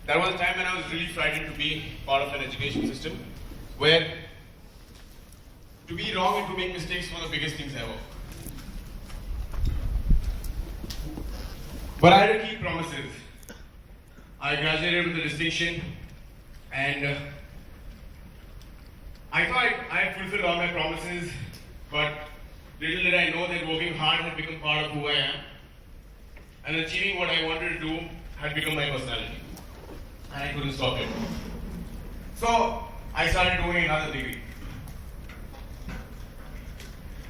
There was a time when I was really frightened to be part of an education system where to be wrong and to make mistakes were the biggest things ever. But I had to keep promises. I graduated with a distinction and I thought I had fulfilled all my promises, but little did I know that working hard had become part of who I am and achieving what I wanted to do had become my personality. And I couldn't stop it. So I started doing another degree.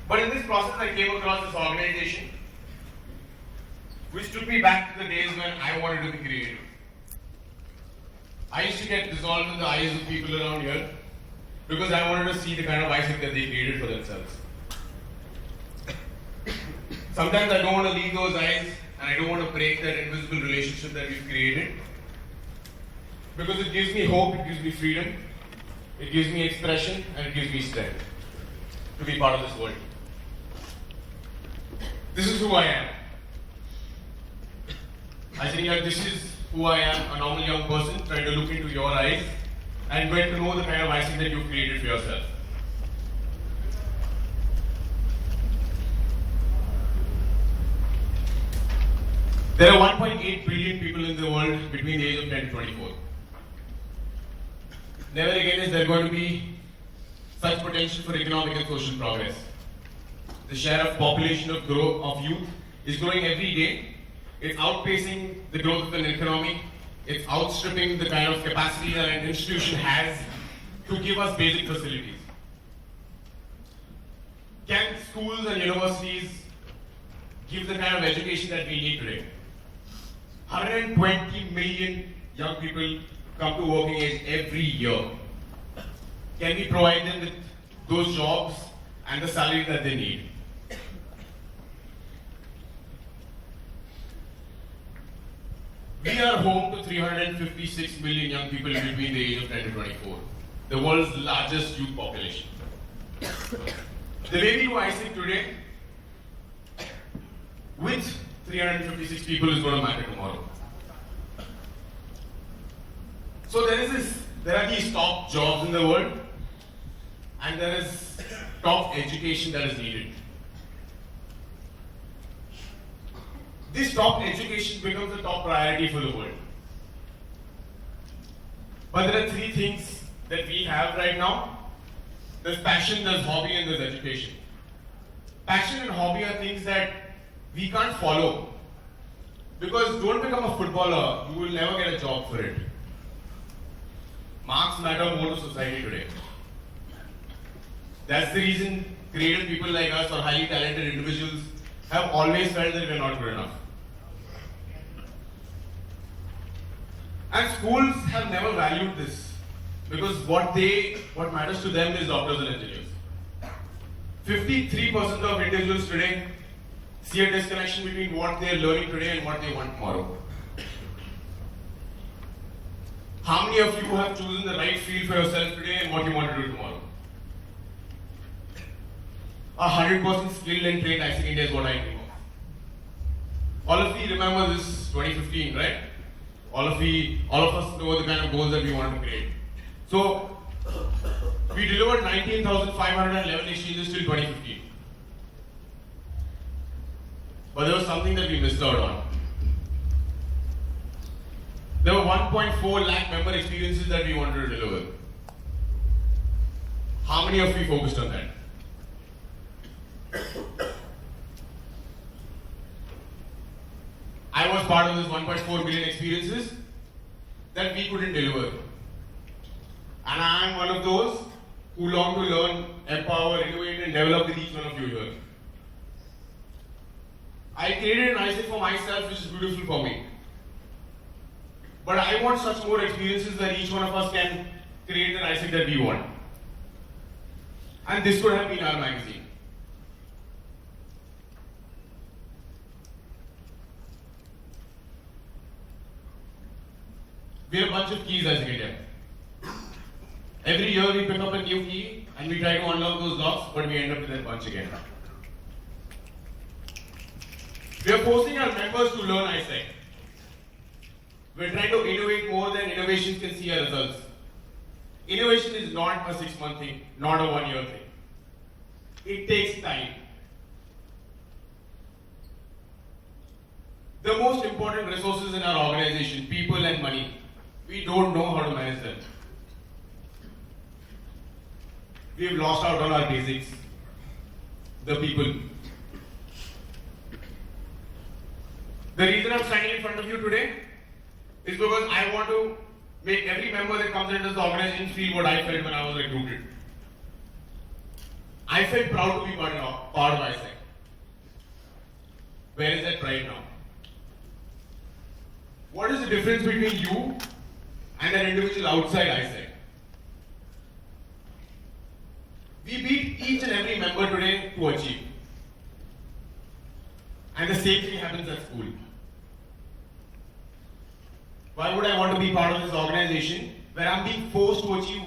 But in this process I came across this organization which took me back to the days when I wanted to be creative. I used to get dissolved in the eyes of people around here because I wanted to see the kind of AIESEC that they created for themselves. Sometimes I don't want to leave those eyes and I don't want to break that invisible relationship that we've created because it gives me hope, it gives me freedom, it gives me expression and it gives me strength to be part of this world. This is who I am. I think that this is who I am, a normal young person trying to look into your eyes and get to know the kind of AIESEC that you've created for yourself. There are 1.8 billion people in the world between the age of 10 to 24. Never again is there going to be such potential for economic and social progress. The share of population of youth is growing every day. It's outpacing the growth of an economy. It's outstripping the kind of capacity that an institution has to give us basic facilities. Can schools and universities give the kind of education that we need today? 120 million young people come to working age every year. Can we provide them with those jobs and the salary that they need? We are home to 356 million young people between the age of 10 to 24, the world's largest youth population. The way we do AIESEC today, with 356 people is going to matter tomorrow. So there are these top jobs in the world, and there is top education that is needed. This top education becomes the top priority for the world. But there are three things that we have right now. There's passion, there's hobby, and there's education. Passion and hobby are things that we can't follow. Because don't become a footballer, you will never get a job for it. Marks matter more to society today. That's the reason creative people like us or highly talented individuals have always felt that we're not good enough. And schools have never valued this because what matters to them is doctors and engineers. 53% of individuals today see a disconnection between what they are learning today and what they want tomorrow. How many of you have chosen the right field for yourself today and what you want to do tomorrow? 100% skilled and trained AIESEC India is what I dream of. All of you remember this 2015, right? All of us know the kind of goals that we wanted to create. So, we delivered 19,511 exchanges till 2015. But there was something that we missed out on. There were 1.4 lakh member experiences that we wanted to deliver. How many of you focused on that? I was part of this 1.4 million experiences that we couldn't deliver. And I am one of those who long to learn, empower, innovate and develop with each one of you here. I created an AIESEC for myself which is beautiful for me. But I want such more experiences that each one of us can create an AIESEC that we want. And this could have been our magazine. We have a bunch of keys AIESEC India. Every year we pick up a new key and we try to unlock those locks, but we end up with that bunch again. We are forcing our members to learn AIESEC. We're trying to innovate more than innovations can see our results. Innovation is not a 6-month thing, not a 1-year thing. It takes time. The most important resources in our organization, people and money, we don't know how to manage them. We've lost out on our basics, the people. The reason I'm standing in front of you today is because I want to make every member that comes into this organization feel what I felt when I was recruited. I felt proud to be part of AIESEC. Where is that pride now? What is the difference between you and an individual outside AIESEC? We beat each and every member today to achieve. And the same thing happens at school. Why would I want to be part of this organization where I'm being forced to achieve,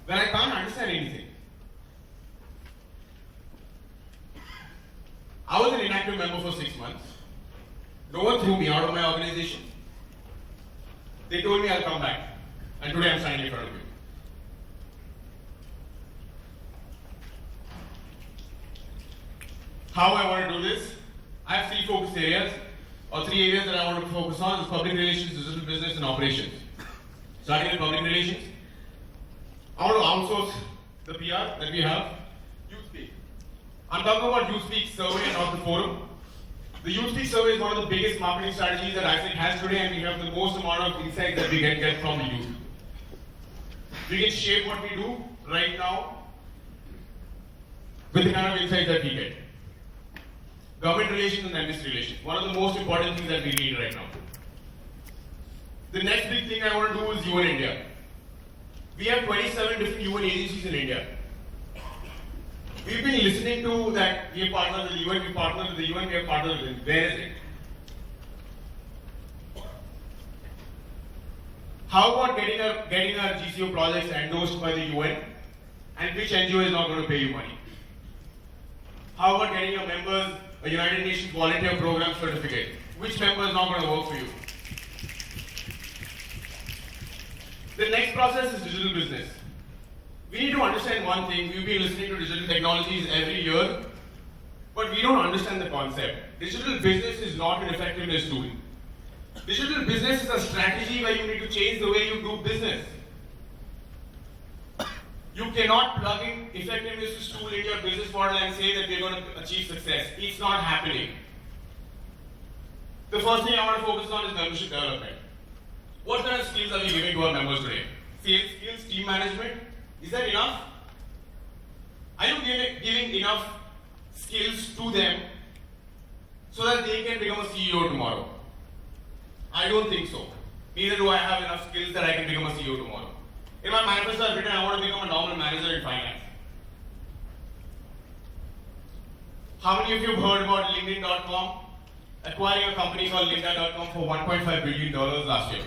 when I can't understand anything? I was an inactive member for 6 months. No one threw me out of my organization. They told me I'll come back. And today I'm standing in front of you. How I want to do this? I have 3 focus areas, or 3 areas that I want to focus on: is public relations, digital business, and operations. Starting with public relations, I want to outsource the PR that we have. Youth Speak. I'm talking about Youth Speak survey and not the forum. The Youth Speak survey is one of the biggest marketing strategies that AIESEC has today, and we have the most amount of insights that we can get from the youth. We can shape what we do right now with the kind of insights that we get. Government relations and industry relations, one of the most important things that we need right now. The next big thing I want to do is UN India. We have 27 different UN agencies in India. We've been listening to that we have partnered with the UN, we partnered with the UN, we have partnered with them. Where is it? How about getting our GCO projects endorsed by the UN, and which NGO is not going to pay you money? How about getting your members a United Nations Volunteer Program certificate? Which member is not going to work for you? The next process is digital business. We need to understand one thing. We've been listening to digital technologies every year, but we don't understand the concept. Digital business is not an effectiveness tool. Digital business is a strategy where you need to change the way you do business. You cannot plug in effectiveness tool in your business model and say that we're going to achieve success. It's not happening. The first thing I want to focus on is membership development. What kind of skills are we giving to our members today? Sales skills, team management. Is that enough? Are you giving enough skills to them so that they can become a CEO tomorrow? I don't think so. Neither do I have enough skills that I can become a CEO tomorrow. In my manifesto, I've written I want to become a normal manager in finance. How many of you have heard about LinkedIn.com acquiring a company called Lynda.com for $1.5 billion last year?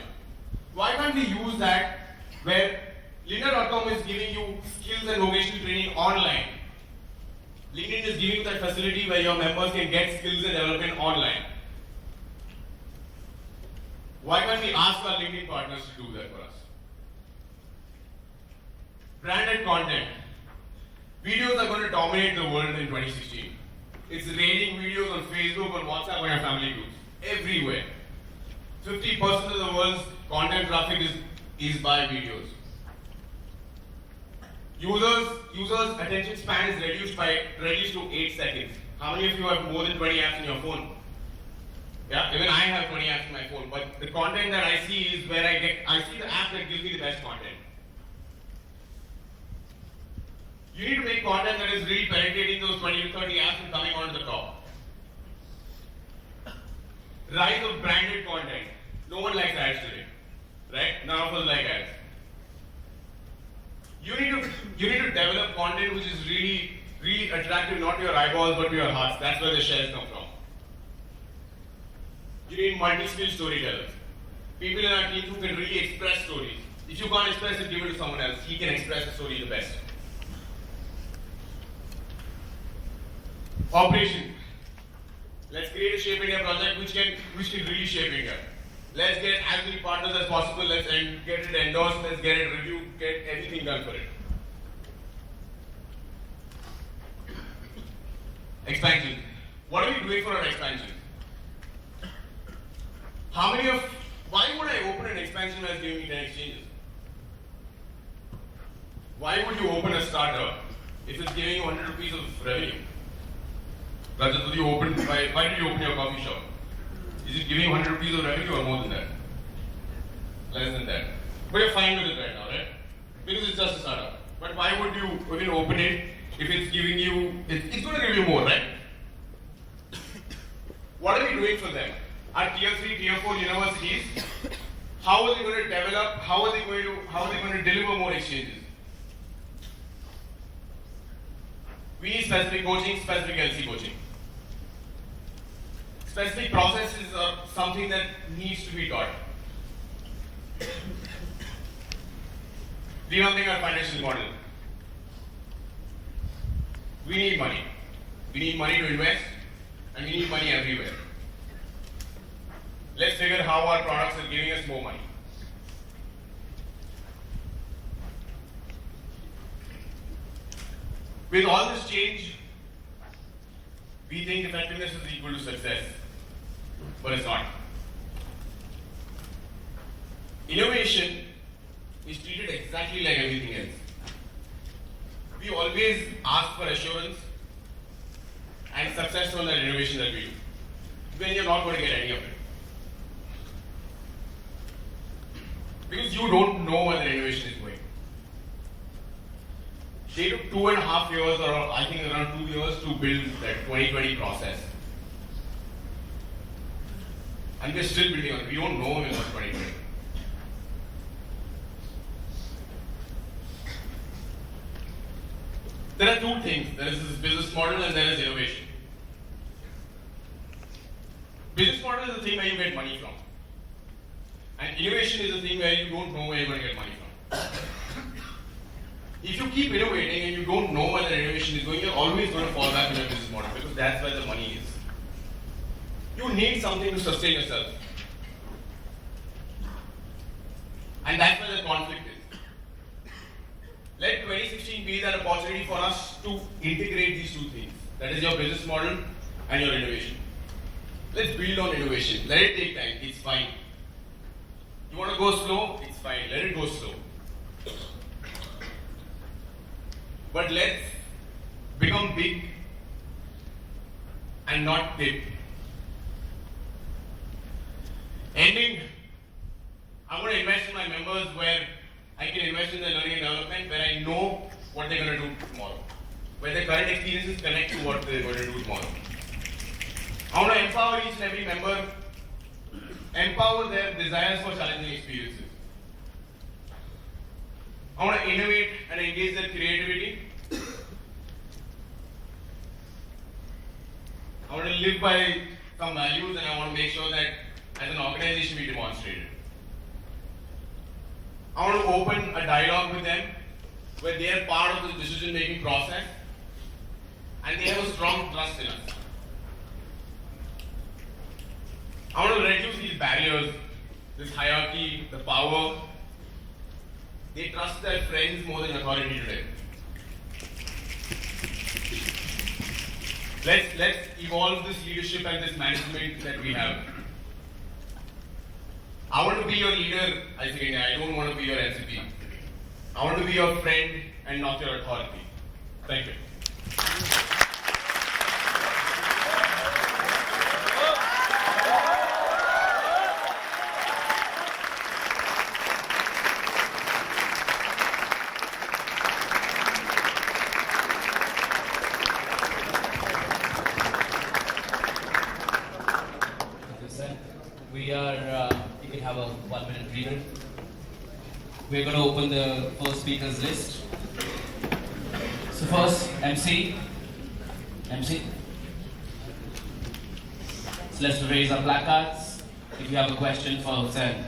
Why can't we use that where Lynda.com is giving you skills and vocational training online? LinkedIn is giving you that facility where your members can get skills and development online. Why can't we ask our LinkedIn partners to do that for us? Branded content. Videos are going to dominate the world in 2016. It's raining videos on Facebook, on WhatsApp, on your family groups. Everywhere. 50% of the world's content traffic is by videos. Users' attention span is reduced to 8 seconds. How many of you have more than 20 apps in your phone? Yeah, even I have 20 apps in my phone, but the content that I see is where I see the app that gives me the best content. You need to make content that is really penetrating those 20 to 30 apps and coming onto the top. Rise of branded content. No one likes ads today, right? None of us like ads. You need to develop content which is really, really attractive, not to your eyeballs, but to your hearts. That's where the shares come from. You need multi-skill storytellers. People in our team who can really express stories. If you can't express it, give it to someone else. He can express the story the best. Operation. Let's create a Shape India project which can really shape India. Let's get as many partners as possible. Let's get it endorsed. Let's get it reviewed. Get everything done for it. Expansion. What are we doing for our expansion? Why would I open an expansion that's giving me 10 exchanges? Why would you open a startup if it's giving you 100 rupees of revenue? Why did you open your coffee shop? Is it giving you 100 rupees of revenue or more than that? Less than that. But you're fine with it right now, right? Because it's just a startup. But why would you even open it if it's giving you, it's going to give you more, right? What are we doing for them? Our tier 3, tier 4 universities, how are they going to develop, how are they going to deliver more exchanges? We need specific coaching, specific LC coaching. Specific processes are something that needs to be taught. Revamping our financial model. We need money. We need money to invest, and we need money everywhere. Let's figure how our products are giving us more money. With all this change, we think effectiveness is equal to success, but it's not. Innovation is treated exactly like everything else. We always ask for assurance and success on that innovation that we do, when you're not going to get any of it. Because you don't know where the innovation is going. They took 2.5 years, or I think around 2 years, to build that 2020 process. And we're still building on it. We don't know when it's 2020. There are two things. There is this business model and there is innovation. Business model is the thing where you get money from. And innovation is the thing where you don't know where you're going to get money from. If you keep innovating and you don't know where the innovation is going, you're always going to fall back in your business model because that's where the money is. You need something to sustain yourself. And that's where the conflict is. Let 2016 be that opportunity for us to integrate these two things. That is your business model and your innovation. Let's build on innovation. Let it take time. It's fine. You want to go slow? It's fine. Let it go slow. But let's become big and not tip. Ending, I'm going to invest in my members where I can invest in their learning and development, where I know what they're going to do tomorrow, where their current experiences connect to what they're going to do tomorrow. I want to empower each and every member, empower their desires for challenging experiences. I want to innovate and engage their creativity. I want to live by some values, and I want to make sure that as an organization we demonstrate it. I want to open a dialogue with them where they are part of the decision-making process and they have a strong trust in us. I want to reduce these barriers, this hierarchy, the power. They trust their friends more than authority today. Let's evolve this leadership and this management that we have. I want to be your leader, AIESEC. I don't want to be your LCP. I want to be your friend and not your authority. Thank you. We can have a 1-minute breather. We're going to open the first speakers list. So first, MC. So let's raise our placards. If you have a question for Hussain.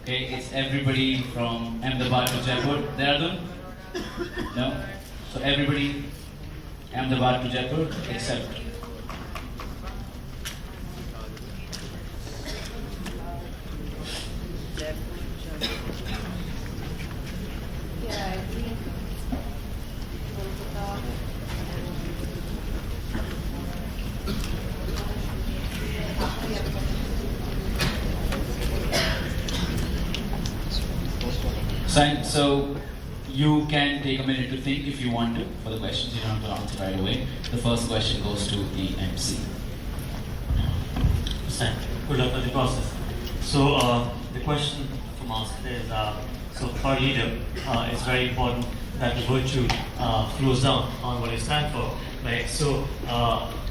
Okay, it's everybody from Ahmedabad to Jaipur. Dehradun? No? So everybody, Ahmedabad to Jaipur, except. So you can take a minute to think if you want to for the questions. You don't have to answer right away. The first question goes to the MC. Good luck with the process. So the question from us is, so for a leader, it's very important that the virtue flows down on what you stand for, right? So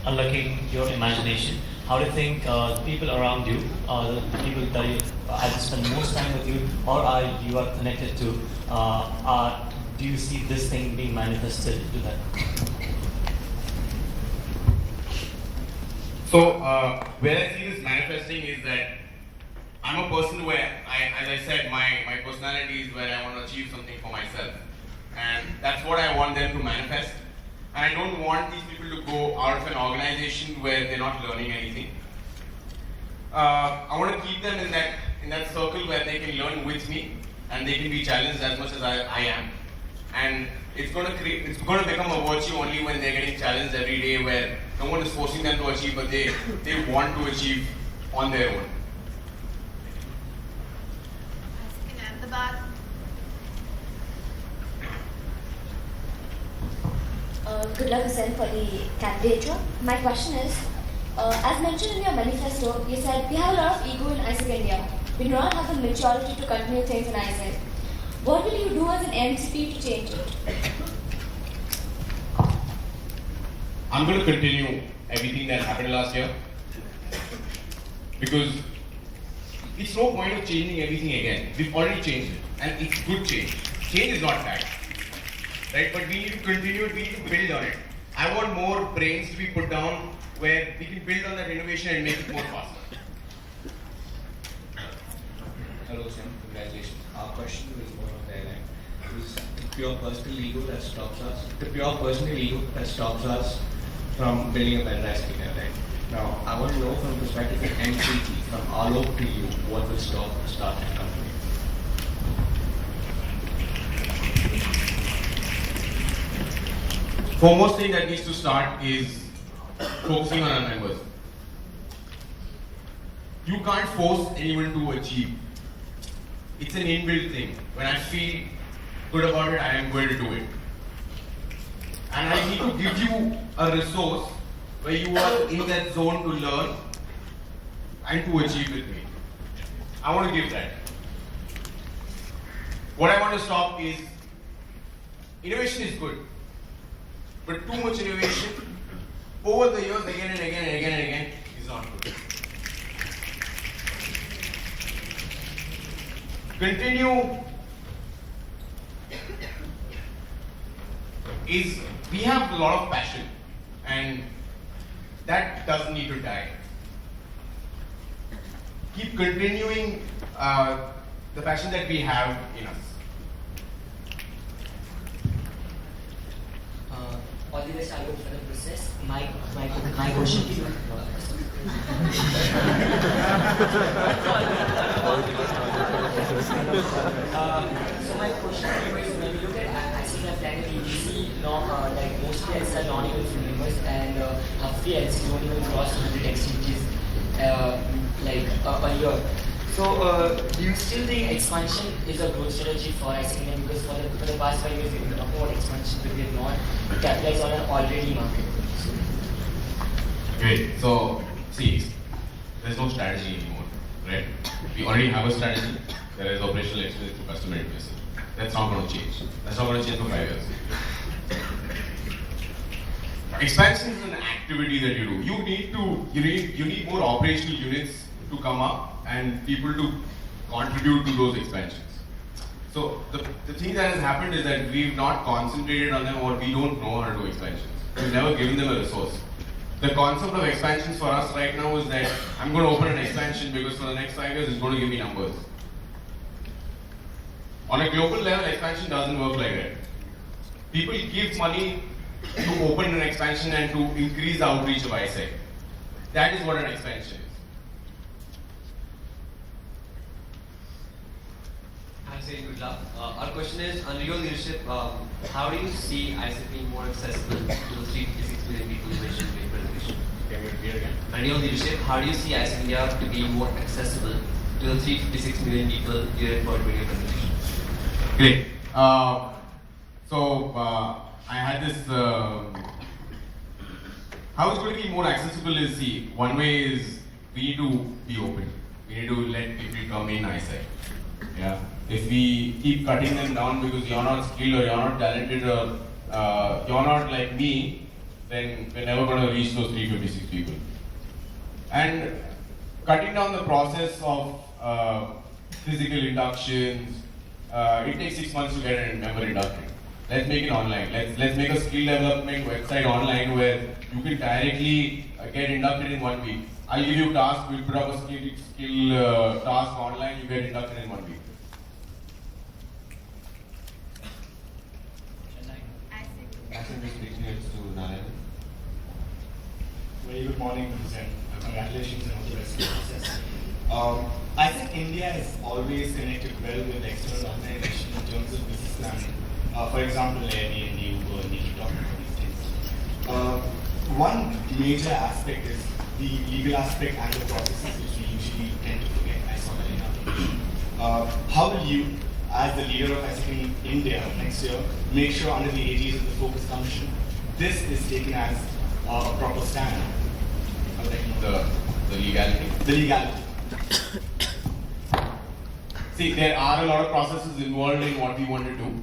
unlocking your imagination, how do you think the people around you, the people that you either spend most time with you or you are connected to, do you see this thing being manifested to that? So, where I see this manifesting is that I'm a person where, as I said, my personality is where I want to achieve something for myself. And that's what I want them to manifest. And I don't want these people to go out of an organization where they're not learning anything. I want to keep them in that circle where they can learn with me and they can be challenged as much as I am. And it's going to become a virtue only when they're getting challenged every day, where no one is forcing them to achieve, but they want to achieve on their own. At the back. Good luck, Hussain, for the candidature. My question is, as mentioned in your manifesto, you said we have a lot of ego in AIESEC India. We do not have the maturity to continue things in AIESEC. What will you do as an MCP to change it? I'm going to continue everything that happened last year, because it's no point of changing everything again. We've already changed it, and it's good change. Change is not bad, right? But we need to continue, we need to build on it. I want more brains to be put down where we can build on that innovation and make it more faster. Hello, Sam. Congratulations. Our question is more on the airline. It is the pure personal ego that stops us. The pure personal ego that stops us from building a better AIESEC airline. Now, I want to know from the perspective of MCT, from all over to you, what will start that company? Foremost thing that needs to start is focusing on our members. You can't force anyone to achieve. It's an inbuilt thing. When I feel good about it, I am going to do it. And I need to give you a resource where you are in that zone to learn and to achieve with me. I want to give that. What I want to stop is, innovation is good, but too much innovation over the years again and again and again and again is not good. Continue is, we have a lot of passion and that doesn't need to die. Keep continuing the passion that we have in us. All the best, I hope, for the process. My question to you. So my question to you is, when you look at AIESEC Planet EDC, like mostly it's a non-event film members, and halfway AIESEC don't even cross 100 exchanges like a year. So do you still think expansion is a growth strategy for AIESEC India? Because for the past 5 years we've been talking about expansion, but we have not capitalized on an already market. Great. So, see, there's no strategy anymore, right? We already have a strategy. There is operational excellence to customer interface. That's not going to change. That's not going to change for 5 years. Expansion is an activity that you do. You need more operational units to come up and people to contribute to those expansions. So the thing that has happened is that we've not concentrated on them, or we don't know how to do expansions. We've never given them a resource. The concept of expansions for us right now is that I'm going to open an expansion because for the next 5 years it's going to give me numbers. On a global level, expansion doesn't work like that. People give money to open an expansion and to increase the outreach of AIESEC. That is what an expansion is. I'm saying good luck. Our question is, under your leadership, how do you see AIESEC being more accessible to the 356 million people who wish to make presentation? Can we repeat again? Under your leadership, how do you see AIESEC India to be more accessible to the 356 million people here for doing a presentation? Great. I had this. How it's going to be more accessible is, see, one way is we need to be open. We need to let people come in AIESEC. Yeah. If we keep cutting them down because you're not skilled or you're not talented or you're not like me, then we're never going to reach those 356 people. And cutting down the process of physical inductions, it takes 6 months to get a member inducted. Let's make it online. Let's make a skill development website online where you can directly get inducted in 1 week. I'll give you a task, we'll put up a skill task online, you get inducted in 1 week. Very good morning, President. Congratulations on all the rest of the process. I think India is always connected well with external organizations in terms of business planning. For example, Airbnb, Uber, need to talk about these things. One major aspect is the legal aspect and the processes which we usually tend to forget. I saw that in our application. How will you, as the leader of AIESEC in India next year, make sure under the aegis of the Focus Commission, this is taken as a proper stand? The legality. The legality. See, there are a lot of processes involved in what we want to do.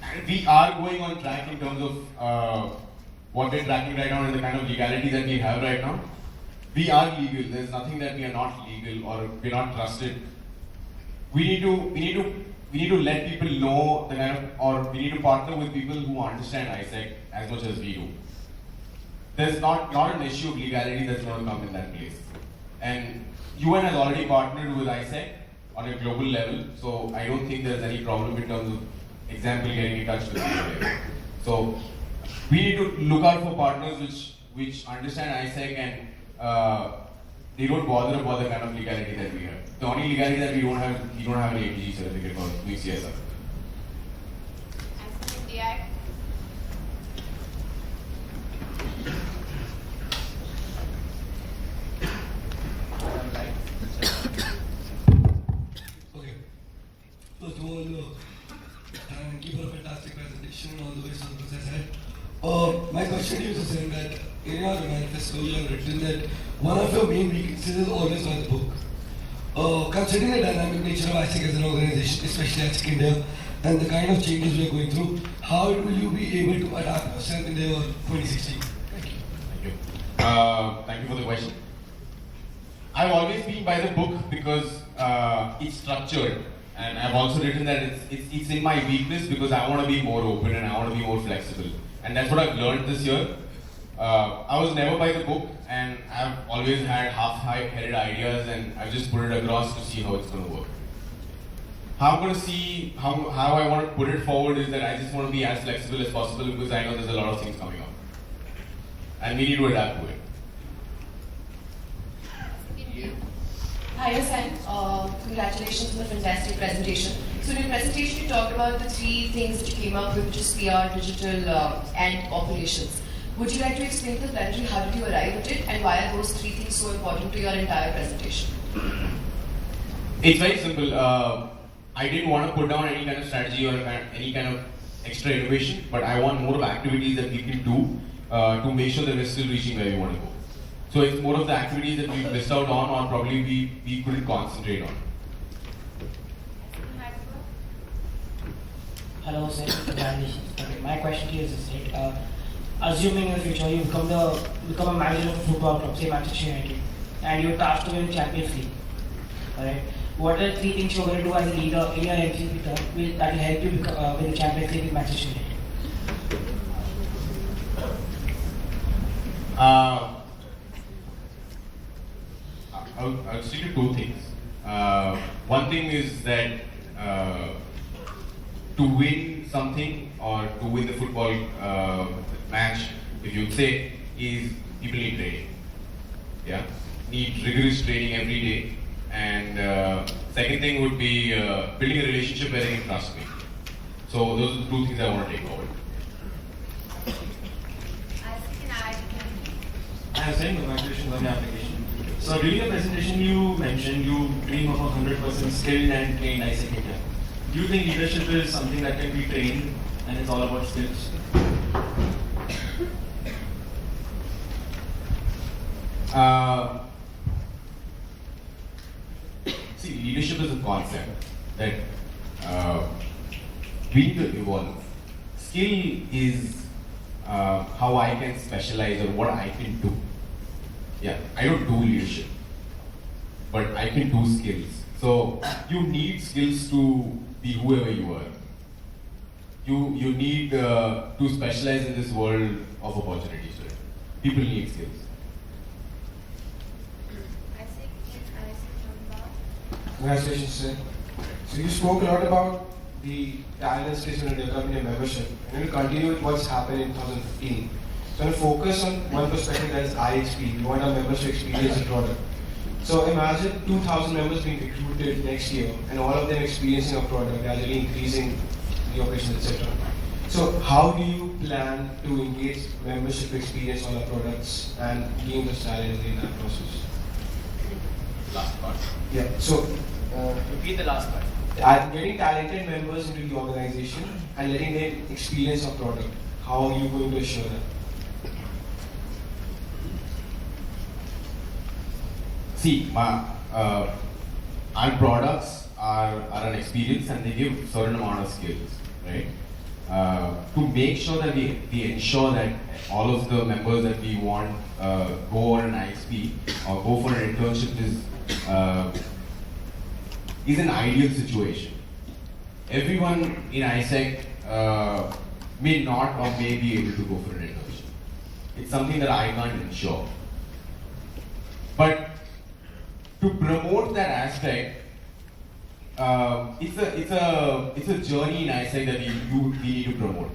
And we are going on track in terms of what we're tracking right now and the kind of legality that we have right now. We are legal. There's nothing that we are not legal or we're not trusted. We need to let people know the kind of, or we need to partner with people who understand AIESEC as much as we do. There's not an issue of legality that's going to come in that place. And UN has already partnered with AIESEC on a global level, so I don't think there's any problem in terms of example getting in touch with people. So we need to look out for partners which understand AIESEC and they don't bother about the kind of legality that we have. The only legality that we don't have an APG certificate for doing CSR. India. Okay. First of all, thank you for a fantastic presentation and all the ways of the process ahead. My question to you is saying that in your manifesto you have written that one of your main weaknesses is always by the book. Considering the dynamic nature of AIESEC as an organization, especially AIESEC India, and the kind of changes we are going through, how will you be able to adapt yourself in the year 2016? Thank you. Thank you. Thank you for the question. I've always been by the book because it's structured, and I've also written that it's in my weakness because I want to be more open and I want to be more flexible, and that's what I've learned this year. I was never by the book, and I've always had half-headed ideas, and I've just put it across to see how it's going to work. How I'm going to see how I want to put it forward is that I just want to be as flexible as possible because I know there's a lot of things coming up, and we need to adapt to it. Hi, AIESEC. Congratulations on the fantastic presentation. So in your presentation, you talked about the 3 things that you came up with, which is PR, digital, and operations. Would you like to explain to the plenary how did you arrive at it, and why are those 3 things so important to your entire presentation? It's very simple. I didn't want to put down any kind of strategy or any kind of extra innovation, but I want more of activities that we can do to make sure that we're still reaching where we want to go. So it's more of the activities that we missed out on or probably we couldn't concentrate on. Hello, sir. Congratulations. Okay, my question to you is this, right? Assuming in the future you become a manager of a football club, say Manchester United, and you're tasked to win Champions League, alright? What are 3 things you're going to do as a leader in your MCP term that will help you win the Champions League with Manchester United? I'll stick to 2 things. One thing is that to win something or to win the football match, if you'd say, is people need training. Yeah, need rigorous training every day. And second thing would be building a relationship where they can trust me. So those are the 2 things I want to take forward. I can add. I was saying congratulations on your application. So during your presentation, you mentioned you dream of a 100% skilled and trained AIESEC India. Do you think leadership is something that can be trained and it's all about skills? See, leadership is a concept that we need to evolve. Skill is how I can specialize or what I can do. Yeah, I don't do leadership, but I can do skills. So you need skills to be whoever you are. You need to specialize in this world of opportunities. Right? People need skills. Congratulations, sir. So you spoke a lot about the talent skills and development in membership, and we'll continue with what's happened in 2015. So I'll focus on one perspective, that is IHP. We want our members to experience the product. So imagine 2,000 members being recruited next year, and all of them experiencing a product, gradually increasing the operations, etc. So how do you plan to engage membership experience on our products and gain the talent in that process? Last part. Yeah. So Repeat the last part. Getting talented members into the organization and letting them experience our product. How are you going to assure that? See, our products are an experience and they give certain amount of skills, right? To make sure that we ensure that all of the members that we want go on an ISP or go for an internship is an ideal situation. Everyone in AIESEC may not or may be able to go for an internship. It's something that I can't ensure. But to promote that aspect, it's a journey in AIESEC that we need to promote.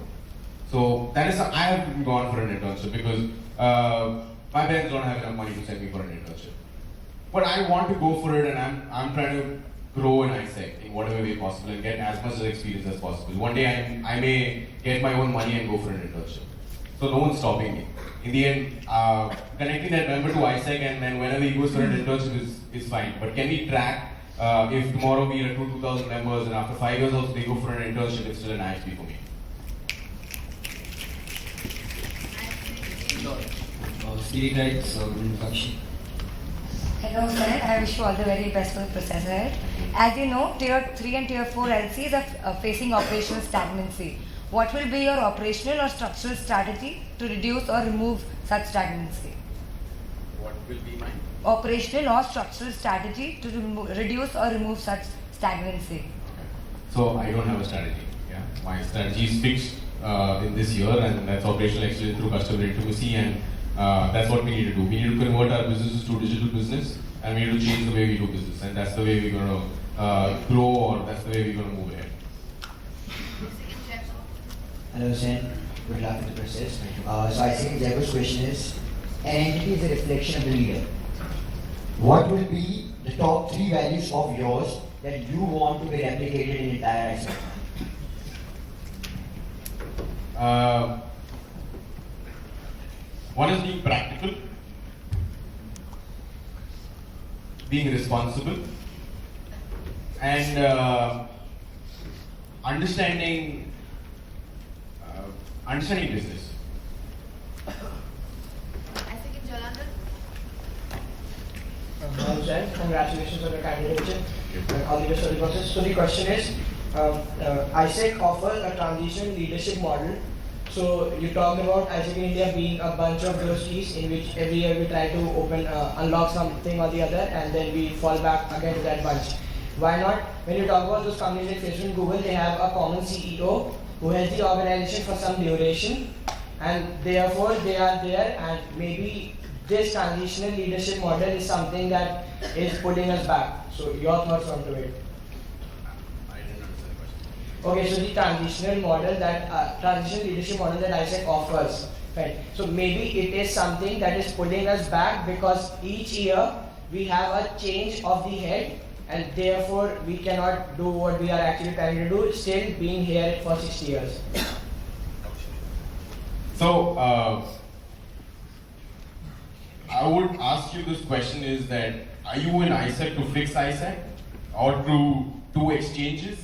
So that is, I haven't gone for an internship because my parents don't have enough money to send me for an internship. But I want to go for it, and I'm trying to grow in AIESEC in whatever way possible and get as much experience as possible. One day I may get my own money and go for an internship. So no one's stopping me. In the end, connecting that member to AIESEC and then whenever he goes for an internship is fine. But can we track if tomorrow we recruit 2,000 members and after 5 years also they go for an internship, it's still an ISP for me. Speaking rights, function. Hello sir, I wish you all the very best for the process ahead. As you know, Tier 3 and Tier 4 LCs are facing operational stagnancy. What will be your operational or structural strategy to reduce or remove such stagnancy? What will be mine? Operational or structural strategy to reduce or remove such stagnancy. Okay. So I don't have a strategy. Yeah, my strategy is fixed in this year, and that's operational excellence through customer intimacy, and that's what we need to do. We need to convert our businesses to digital business, and we need to change the way we do business, and that's the way we're going to grow, or that's the way we're going to move ahead. Hello, Sen. Good luck with the process. So I think Jaco's question is, an entity is a reflection of the leader. What will be the top 3 values of yours that you want to be replicated in entire AIESEC? One is being practical, being responsible, and understanding business. Congratulations on your candidature and all the best for the process. So the question is, AIESEC offers a transition leadership model. So you talked about AIESEC in India being a bunch of those keys in which every year we try to unlock something or the other, and then we fall back again to that bunch. Why not? When you talk about those companies like Facebook and Google, they have a common CEO who has the organization for some duration, and therefore they are there, and maybe this transitional leadership model is something that is pulling us back. So your thoughts onto it? I didn't understand the question. Okay, so the transitional model that transitional leadership model that AIESEC offers, right? So maybe it is something that is pulling us back because each year we have a change of the head, and therefore we cannot do what we are actually trying to do, still being here for 60 years. So I would ask you this question is that, are you in AIESEC to fix AIESEC or to do exchanges,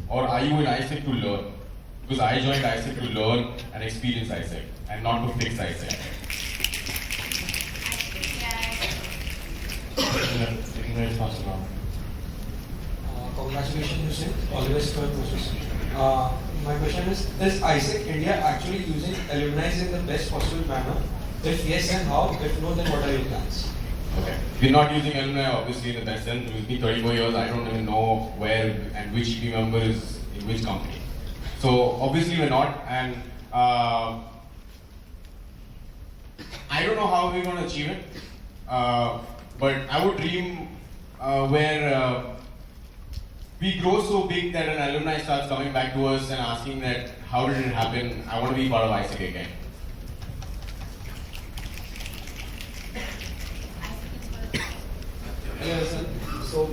or are you in AIESEC to learn? Because I joined AIESEC to learn and experience AIESEC and not to fix AIESEC. Congratulations, Hussein. Always third process. My question is AIESEC India actually using alumni in the best possible manner? If yes, then how? If no, then what are your plans? Okay. We're not using alumni obviously in the best sense. It's been 34 years, I don't even know where and which team member is in which company. So obviously we're not, and I don't know how we're going to achieve it, but I would dream where we grow so big that an alumni starts coming back to us and asking that, how did it happen? I want to be part of AIESEC again. So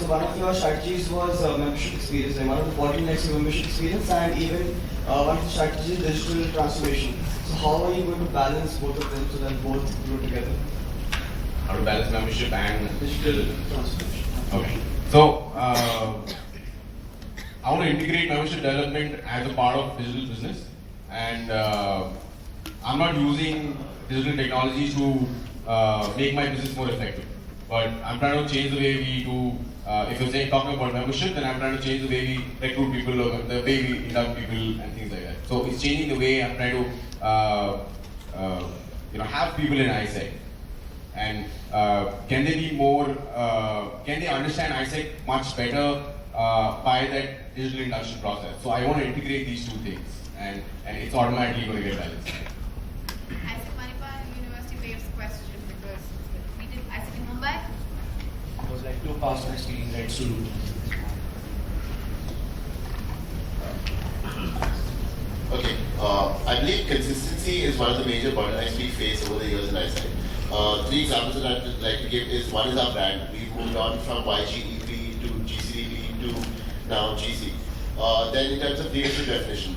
one of your strategies was membership experience, and one of the bottlenecks of membership experience, and even one of the strategies is digital transformation. So how are you going to balance both of them so that both grow together? How to balance membership and digital transformation? Okay. So I want to integrate membership development as a part of digital business, and I'm not using digital technology to make my business more effective. But I'm trying to change the way we do, if you're talking about membership, then I'm trying to change the way we recruit people, or the way we induct people and things like that. So it's changing the way I'm trying to have people in AIESEC. And can they be more, can they understand AIESEC much better by that digital induction process? So I want to integrate these two things, and it's automatically going to get balanced. AIESEC Manipal University waves question because we did AIESEC in Mumbai. It was like 2 past experience, right? So Okay, I believe consistency is one of the major bottlenecks we face over the years in AIESEC. 3 examples that I'd like to give is, one is our brand. We've moved on from YGEP to GCDP to now GC. Then in terms of leadership definition,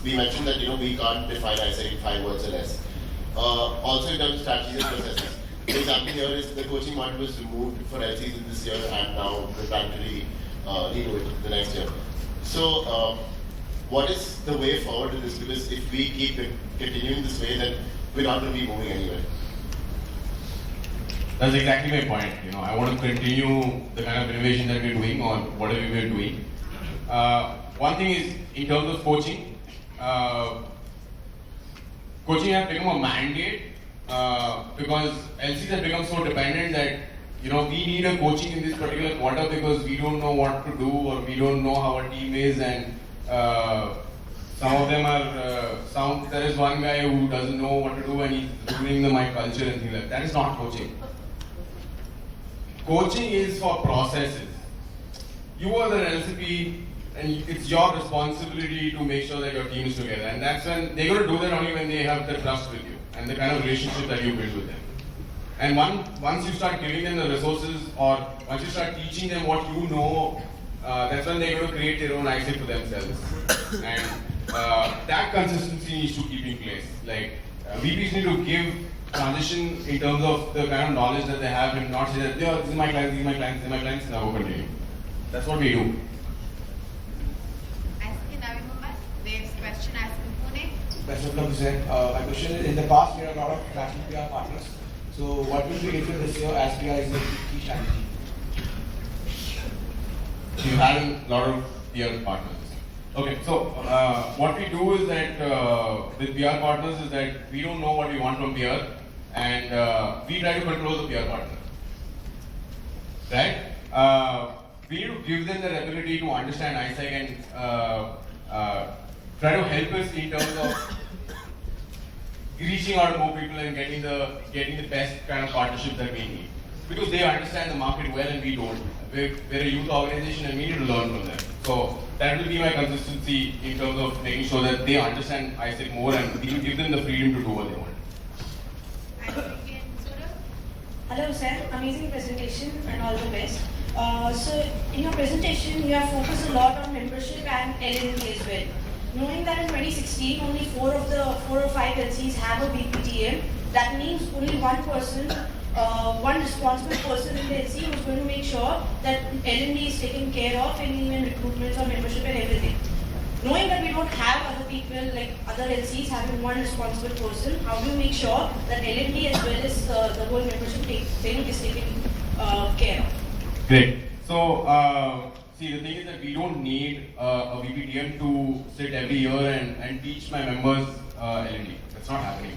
we mentioned that we can't define AIESEC in 5 words or less. Also in terms of strategies and processes. The example here is the coaching model was removed for LCs in this year, and now we're planning to redo it the next year. So what is the way forward to this? Because if we keep continuing this way, then we're not going to be moving anywhere. That's exactly my point. I want to continue the kind of innovation that we're doing or whatever we're doing. One thing is, in terms of coaching, coaching has become a mandate because LCs have become so dependent that we need a coaching in this particular quarter because we don't know what to do, or we don't know how our team is, and some of them are, there is one guy who doesn't know what to do and he's ruining my culture and things like that. That is not coaching. Coaching is for processes. You are the LCP, and it's your responsibility to make sure that your team is together. And that's when they're going to do that only when they have the trust with you and the kind of relationship that you build with them. And once you start giving them the resources, or once you start teaching them what you know, that's when they're going to create their own AIESEC for themselves. And that consistency needs to keep in place. Like, VPs need to give transition in terms of the kind of knowledge that they have, and not say that, this is my client, these are my clients, these are my clients, now we'll continue. That's what we do. AIESEC in Navi Mumbai, waves question, AIESEC in Pune. Best of luck, Hussein. My question is, in the past we had a lot of national PR partners. So what will be different this year as PR is the key strategy? So you have a lot of PR partners. Okay, so what we do is that with PR partners is that we don't know what we want from PR, and we try to control the PR partner. Right? We need to give them the ability to understand AIESEC and try to help us in terms of reaching out to more people and getting the best kind of partnership that we need. Because they understand the market well and we don't. We're a youth organization and we need to learn from them. So that will be my consistency in terms of making sure that they understand AIESEC more and we can give them the freedom to do what they want. Hello sir, amazing presentation and all the best. So in your presentation you have focused a lot on membership and LNP as well. knowing that in 2016 only 4 or 5 LCs have a BPTM, that means only one person, one responsible person in the LC who's going to make sure that L&D is taken care of in even recruitments or membership and everything. Knowing that we don't have other people like other LCs having one responsible person, how do you make sure that L&D as well as the whole membership thing is taken care of? Great. So, see, the thing is that we don't need a VPTM to sit every year and teach my members L&D. That's not happening.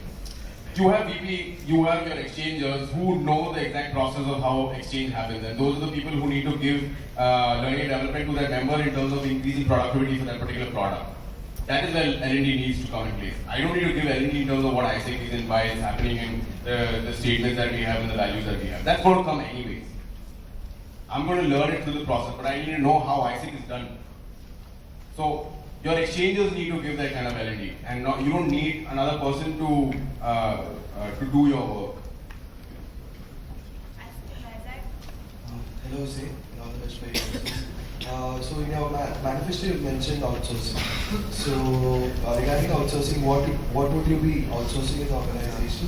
You have VP, you have your exchangers who know the exact process of how exchange happens, and those are the people who need to give learning and development to that member in terms of increasing productivity for that particular product. That is where L&D needs to come in place. I don't need to give L&D in terms of what AIESEC is and why it's happening and the statements that we have and the values that we have. That's going to come anyways. I'm going to learn it through the process, but I need to know how AIESEC is done. So your exchangers need to give that kind of L&D, and you don't need another person to do your work. Hello, Zay, and all the best for your so in your manifesto you mentioned outsourcing. So regarding outsourcing, what would you be outsourcing as an organization,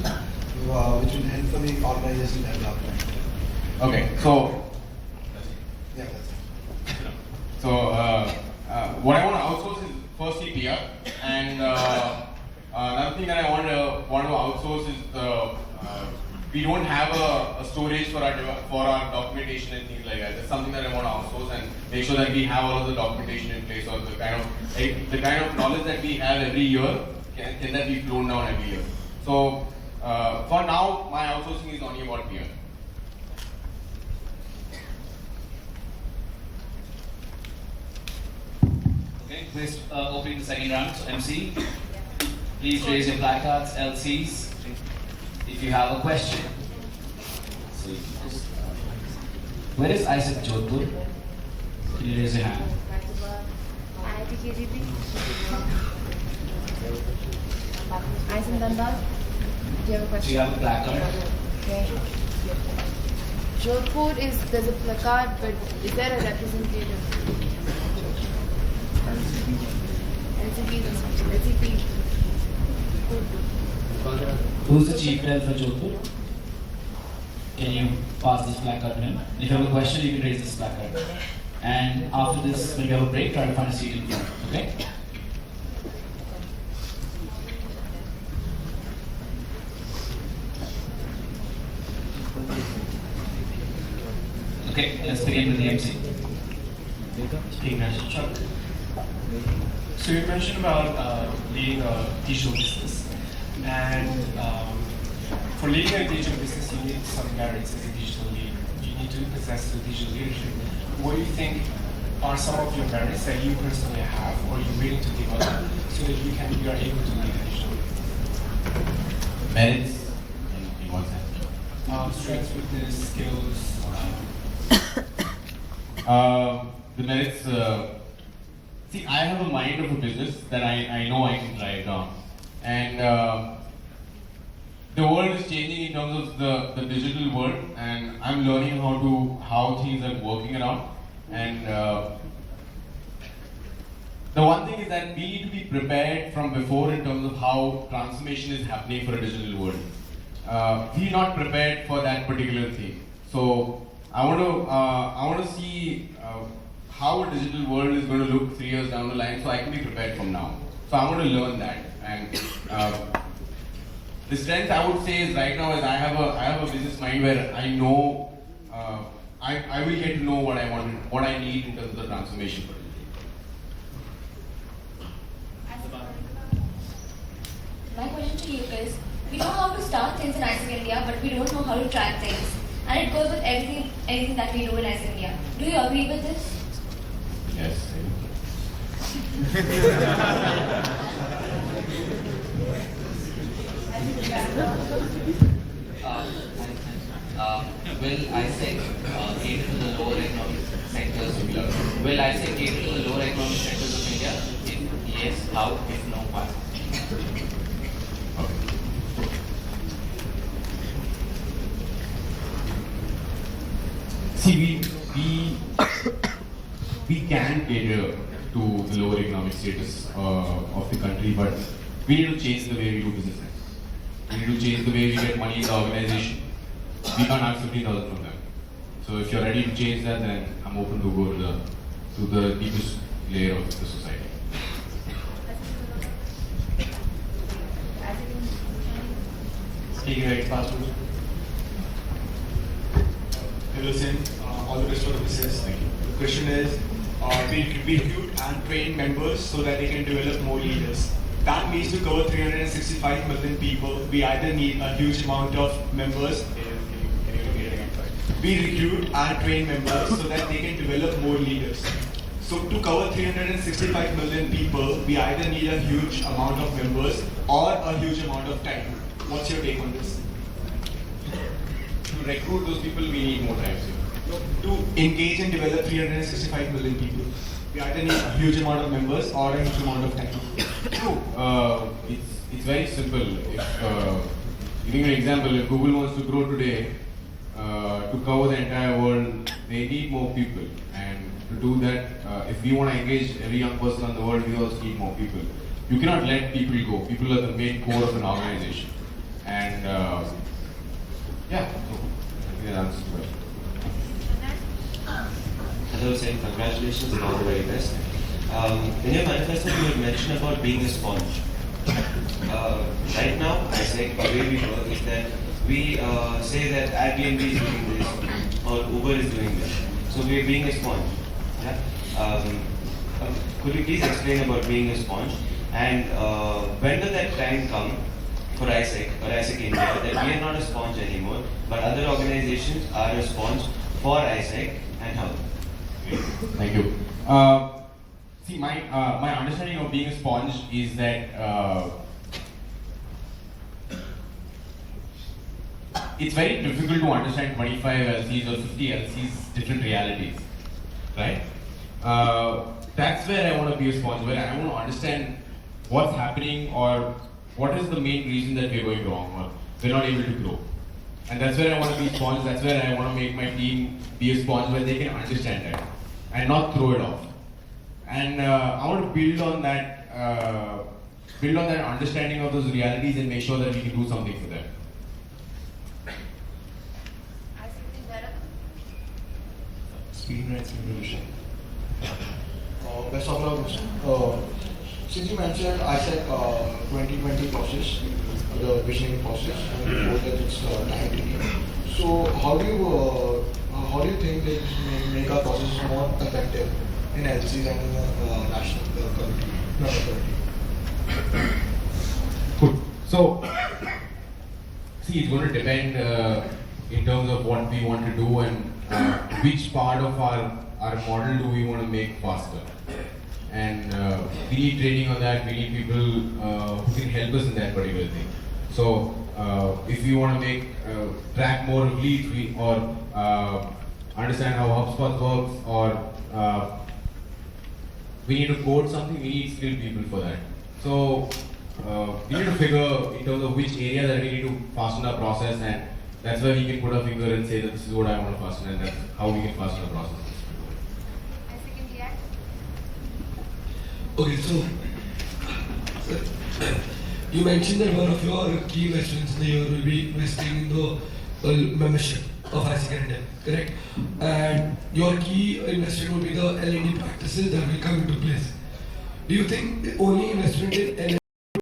which will help for the organization development? Okay, so yeah, that's it. So what I want to outsource is firstly PR, and another thing that I want to outsource is we don't have a storage for our documentation and things like that. That's something that I want to outsource and make sure that we have all of the documentation in place, or the kind of knowledge that we have every year can that be flown down every year. So for now, my outsourcing is only about PR. Okay, please opening the second round. So MC, please raise your placards, LCs, if you have a question. So, where is AIESEC Jodhpur? Can you raise your hand? AIESEC Dhanbad. Do you have a question? Do you have a placard? Okay. Jodhpur there's a placard, but is there a representative? LCP. Who's the chief head for Jodhpur? Can you pass this placard to him? If you have a question, you can raise this placard. And after this, when we have a break, try to find a seat in front. Okay? Okay, let's begin with the MC. Chuck. So you mentioned about leading a digital business, and for leading a digital business, you need some merits as a digital leader. You need to possess the digital leadership. What do you think are some of your merits that you personally have, or you're willing to develop, so that you are able to lead a digital? Merits in what sense? Strengths, weakness, skills. The merits. See, I have a mind of a business that I know I can drive down, and the world is changing in terms of the digital world, and I'm learning how things are working around. And the one thing is that we need to be prepared from before in terms of how transformation is happening for a digital world. We're not prepared for that particular thing. So I want to see how a digital world is going to look 3 years down the line, so I can be prepared from now. So I want to learn that. And the strength I would say is right now is I have a business mind where I know I will get to know what I want, what I need in terms of the transformation. My question to you is, we know how to start things in AIESEC India, but we don't know how to track things. And it goes with anything that we do in AIESEC India. Do you agree with this? Yes. Will AIESEC cater to the lower economic sectors of India? Will AIESEC cater to the lower economic sectors of India? If yes, how? If no, why? See, we can cater to the lower economic status of the country, but we need to change the way we do business. We need to change the way we get money in the organization. We can't ask 15,000 from them. So if you're ready to change that, then I'm open to go to the deepest layer of the society. Speaking very fast. Hello, Sen. All the best for the business. Thank you. The question is, we recruit and train members so that they can develop more leaders. That means to cover 365 million people, we either need a huge amount of members. Can you repeat it again? We recruit and train members so that they can develop more leaders. So to cover 365 million people, we either need a huge amount of members or a huge amount of time. What's your take on this? To recruit those people, we need more time. To engage and develop 365 million people, we either need a huge amount of members or a huge amount of time. True. It's very simple. Giving you an example, if Google wants to grow today, to cover the entire world, they need more people. And to do that, if we want to engage every young person in the world, we also need more people. You cannot let people go. People are the main core of an organization. And yeah, so I think that answers the question. Hello, Sen. Congratulations and all the very best. In your manifesto, you had mentioned about being a sponge. Right now, AIESEC, the way we work is that we say that Airbnb is doing this or Uber is doing this. So we are being a sponge. Yeah? Could you please explain about being a sponge? And when does that time come for AIESEC or AIESEC India that we are not a sponge anymore, but other organizations are a sponge for AIESEC, and how? Thank you. See, my understanding of being a sponge is that it's very difficult to understand 25 LCs or 50 LCs different realities, right? That's where I want to be a sponge, where I want to understand what's happening or what is the main reason that we're going wrong or we're not able to grow. And that's where I want to be a sponge, that's where I want to make my team be a sponge where they can understand that and not throw it off. And I want to build on that understanding of those realities and make sure that we can do something for them. Speed rights revolution. Best of luck. Since you mentioned AIESEC 2020 process, the visioning process, and before that it's time taking. So how do you think that this make our process more effective in LCs and in the national community? Good. So, see, it's going to depend in terms of what we want to do and which part of our model do we want to make faster. And we need training on that, we need people who can help us in that particular thing. So, if we want to make track more of leads or understand how HubSpot works or we need to code something, we need skilled people for that. So, we need to figure in terms of which area that we need to fasten our process, and that's where we can put our finger and say that this is what I want to fasten, and that's how we can fasten our process. Okay, so you mentioned that one of your key investments in the year will be investing in the membership of AIESEC India, correct? And your key investment will be the L&D practices that will come into place. Do you think only investment in